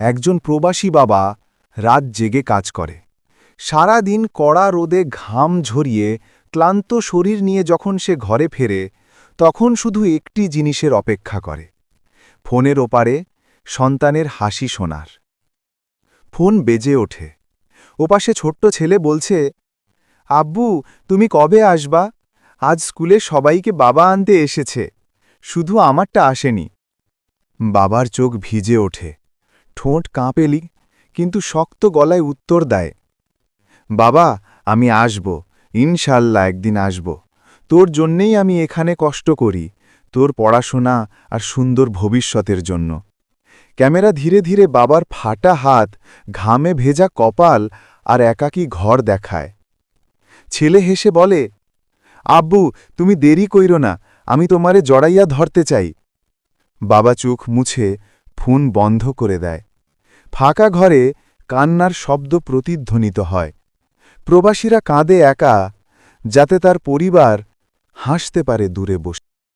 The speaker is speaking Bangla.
একজন প্রবাসী বাবা রাত জেগে কাজ করে। সারা দিন কড়া রোদে ঘাম ঝরিয়ে ক্লান্ত শরীর নিয়ে যখন সে ঘরে ফেরে, তখন শুধু একটি জিনিসের অপেক্ষা করে, ফোনের ওপারে সন্তানের হাসি শোনার। ফোন বেজে ওঠে। ওপাশে ছোট্ট ছেলে বলছে, আব্বু, তুমি কবে আসবা? আজ স্কুলে সবাইকে বাবা আনতে এসেছে, শুধু আমারটা আসেনি। বাবার চোখ ভিজে ওঠে, ঠোঁট কাঁপেলি, কিন্তু শক্ত গলায় উত্তর দেয়, বাবা, আমি আসব, ইনশাল্লাহ একদিন আসব। তোর জন্যেই আমি এখানে কষ্ট করি, তোর পড়াশোনা আর সুন্দর ভবিষ্যতের জন্য। ক্যামেরা ধীরে ধীরে বাবার ফাটা হাত, ঘামে ভেজা কপাল আর একাকী ঘর দেখায়। ছেলে হেসে বলে, আব্বু, তুমি দেরি কইরো না, আমি তোমারে জড়াইয়া ধরতে চাই। বাবা চোখ মুছে ফোন বন্ধ করে দেয়। ফাঁকা ঘরে কান্নার শব্দ প্রতিধ্বনিত হয়। প্রবাসীরা কাঁদে একা, যাতে তার পরিবার হাসতে পারে দূরে বসে।